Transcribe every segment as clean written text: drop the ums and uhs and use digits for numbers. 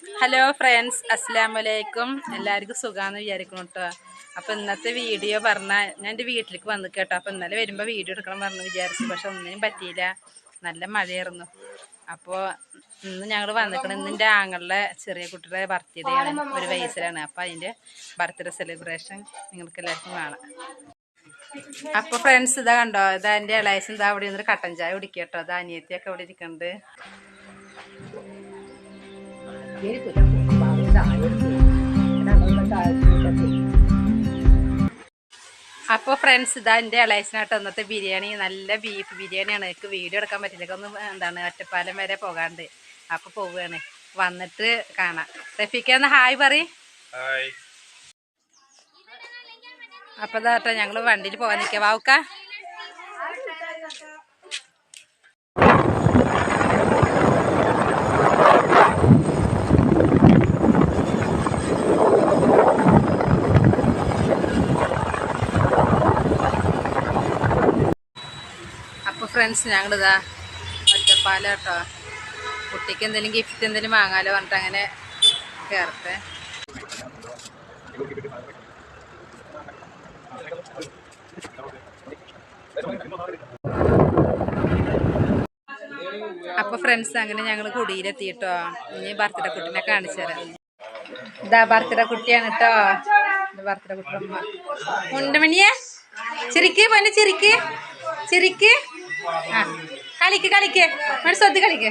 Hello friends, അസ്സലാമലൈക്കും. എല്ലാവർക്കും സുഖമാണെന്ന് വിചാരിക്കണം കേട്ടോ. അപ്പോൾ ഇന്നത്തെ വീഡിയോ പറഞ്ഞാൽ ഞാൻ എൻ്റെ വീട്ടിലേക്ക് വന്നു കേട്ടോ. അപ്പോൾ ഇന്നലെ വരുമ്പോൾ വീഡിയോ എടുക്കണം പറഞ്ഞ് വിചാരിച്ചു, പക്ഷെ ഒന്നിനും പറ്റിയില്ല, നല്ല മഴയായിരുന്നു. അപ്പോൾ ഇന്ന് ഞങ്ങൾ വന്നിക്കണം. ഇന്നെൻ്റെ ആങ്ങളുടെ ചെറിയ കുട്ടിയുടെ ബർത്ത്ഡേ ആണ്, 1 വയസ്സിലാണ്. അപ്പോൾ അതിൻ്റെ ബർത്ത്ഡേ സെലിബ്രേഷൻ നിങ്ങൾക്ക് എല്ലാവർക്കും കാണാം. അപ്പോൾ ഫ്രണ്ട്സ് ഇതാ കണ്ടോ, ഇതാ എൻ്റെ ഇളയച്ചൻ ഇതാ അവിടെ നിന്നൊരു കട്ടൻ ചായ കുടിക്കുക കേട്ടോ. അത് അനിയത്തിയൊക്കെ അവിടെ ഇരിക്കുന്നുണ്ട്. അപ്പോൾ ഫ്രണ്ട്സ് ഇതാ എൻ്റെ ഇളയച്ചനായിട്ട് ഇന്നത്തെ ബിരിയാണി, നല്ല ബീഫ് ബിരിയാണിയാണ്. എനിക്ക് വീഡിയോ എടുക്കാൻ പറ്റില്ല, ഒന്ന് ഒറ്റപ്പാലം വരെ പോകാണ്ട്. അപ്പോൾ പോവുകയാണ്, വന്നിട്ട് കാണാം. റഫീഖ ഹായ് പറയ്. അപ്പോൾ ഇതാട്ടോ ഞങ്ങൾ വണ്ടിയിൽ പോകാൻ നിൽക്കുക. വാവുക്ക ഫ്രണ്ട്സ് ഞങ്ങളിതാ ഒറ്റപ്പാലം കേട്ടോ. കുട്ടിക്ക് എന്തെങ്കിലും ഗിഫ്റ്റ് എന്തെങ്കിലും വാങ്ങാലോ പറഞ്ഞിട്ട് അങ്ങനെ കയറട്ടെ. അപ്പോൾ ഫ്രണ്ട്സ് അങ്ങനെ ഞങ്ങൾ കുടിയിലെത്തിയിട്ടോ. ഇനി ബർത്ത്ഡേ കുട്ടീനെ കാണിച്ചു തരാം. ഇതാ ബർത്ത്ഡേ കുട്ടിയാണ് കേട്ടോ. ബർത്ത്ഡേ കുട്ടി ഉണ്ടമണിയെ ചിരിക്ക് പൊന്നെ, ചിരിക്ക് ചിരിക്ക്. ആ കളിക്ക് കളിക്ക് മനസ്സൊത്ത് കളിക്ക്.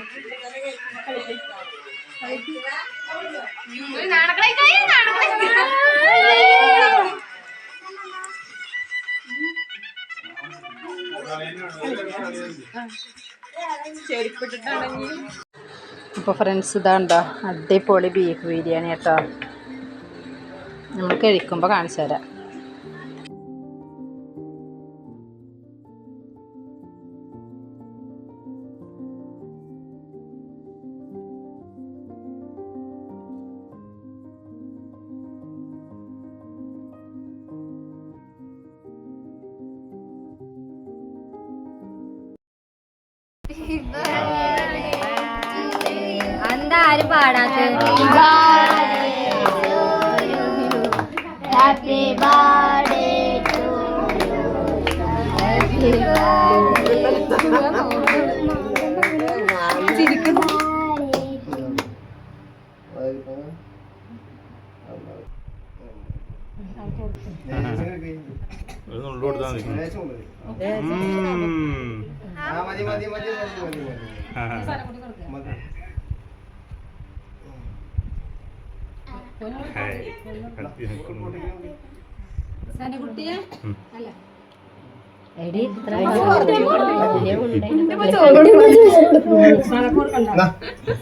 അപ്പോൾ ഫ്രണ്ട്സ് ഇതാണ്ടോ അടിപൊളി ബീഫ് ബിരിയാണി കേട്ടോ. നമ്മൾ കഴിക്കുമ്പോൾ കാണിച്ചു തരാം. എന്താരും പാടാത്ത ഹാപ്പി ബർത്ത്ഡേ ടു ചിരിക്കുന്നു.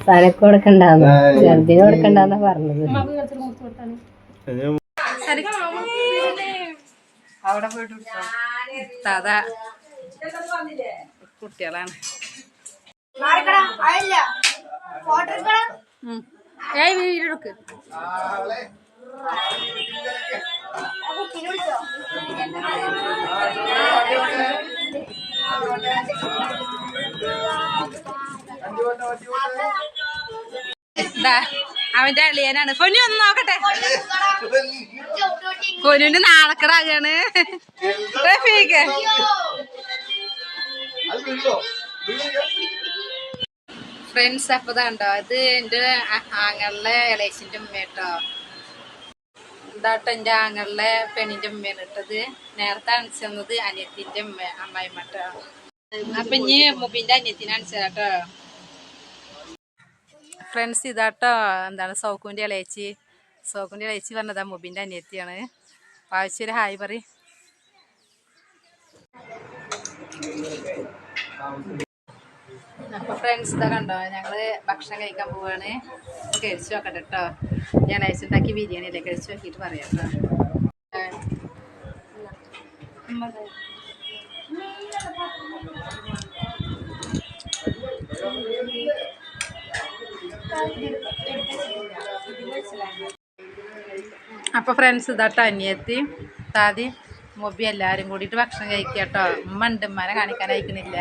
സ്ഥലക്ക് കൊടുക്കണ്ടാന്ന്, ചെറുതിന് കൊടുക്കണ്ടെന്നാ പറഞ്ഞത്. അവിടെ പോയിട്ട് സാധാ കുട്ടികളാണ്. വീടെടുക്ക്. അവന്റെ അളിയനാണ്. പൊന്നു ഒന്ന് നോക്കട്ടെ, പൊന്നുവിന്റെ നാളക്കടാകാണ്. റഫീഖ് ഫ്രണ്ട്സ് അപ്പൊ ഇതാണ്ടോ, ഇത് എൻ്റെ ആങ്ങളുടെ ഇളയച്ചിൻ്റെ ഉമ്മ കേട്ടോ. ഇതാട്ടോ എൻ്റെ ആങ്ങളുടെ പെണ്ണിൻ്റെ ഉമ്മയാണ് ഇട്ടത്. നേരത്തെ അണിച്ചു തന്നത് അനിയത്തിൻ്റെ അമ്മായിമ്മ കേട്ടോ. അപ്പൊ ഇനി മുബിന്റെ അനിയത്തിനെ അണിച്ചതാട്ടോ. ഫ്രണ്ട്സ് ഇതാട്ടോ എന്താണ് സൗക്കുവിൻ്റെ ഇളയച്ചി. സൗക്കുവിൻ്റെ ഇളയച്ചി പറഞ്ഞതാ മുബിന്റെ അനിയത്തിയാണ്. വായിച്ചൊരു ഹായ് പറ. അപ്പൊ ഫ്രണ്ട്സ് ഇതാ കണ്ടോ, ഞങ്ങള് ഭക്ഷണം കഴിക്കാൻ പോവാണ്. കഴിച്ചു നോക്കട്ടെ കേട്ടോ. ഞാൻ അയച്ചുണ്ടാക്കി ബിരിയാണി അല്ലേ, കഴിച്ചു നോക്കിയിട്ട് പറയാം കേട്ടോ. അപ്പോൾ ഫ്രണ്ട്സ് ഇതാട്ടോ അനിയത്തി താതി മൊബി എല്ലാവരും കൂടിയിട്ട് ഭക്ഷണം കഴിക്കുക കേട്ടോ. ഉമ്മ ഉണ്ട്, ഉമ്മനെ കാണിക്കാൻ അയക്കുന്നില്ല.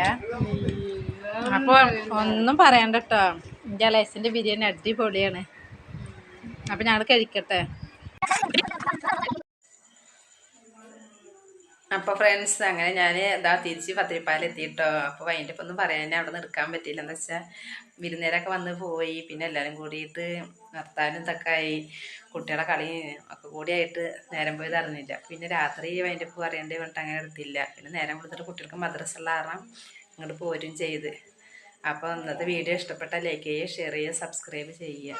അപ്പോൾ ഒന്നും പറയണ്ട കേട്ടോ, എൻ്റെ അലൈസിൻ്റെ ബിരിയാണി അടിപൊളിയാണ്. അപ്പം ഞങ്ങൾ കഴിക്കട്ടെ. അപ്പോൾ ഫ്രണ്ട്സ് അങ്ങനെ ഞാൻ ഇതാ തിരിച്ച് പത്തിരിപ്പാലെത്തിയിട്ടോ. അപ്പോൾ അതിൻ്റെ ഇപ്പം ഒന്നും പറയാൻ അവിടെ നിന്ന് എടുക്കാൻ പറ്റിയില്ല. എന്താ വെച്ചാൽ വിരുന്നേരൊക്കെ വന്ന് പോയി. പിന്നെ എല്ലാവരും കൂടിയിട്ട് നിർത്താനും ഇതൊക്കെ ആയി. കുട്ടികളെ കളി ഒക്കെ കൂടിയായിട്ട് നേരം പോയത് അറിഞ്ഞില്ല. പിന്നെ രാത്രി അതിൻ്റെ ഇപ്പോൾ അറിയേണ്ടി പറഞ്ഞിട്ട് അങ്ങനെ എടുത്തില്ല. പിന്നെ നേരം കൊടുത്തിട്ട് കുട്ടികൾക്ക് മദ്രസ ഉള്ള കാരണം ഇങ്ങോട്ട് പോരും ചെയ്ത്. അപ്പോൾ ഇന്നത്തെ വീഡിയോ ഇഷ്ടപ്പെട്ടാൽ ലൈക്ക് ചെയ്യുക, ഷെയർ ചെയ്യുക, സബ്സ്ക്രൈബ് ചെയ്യുക.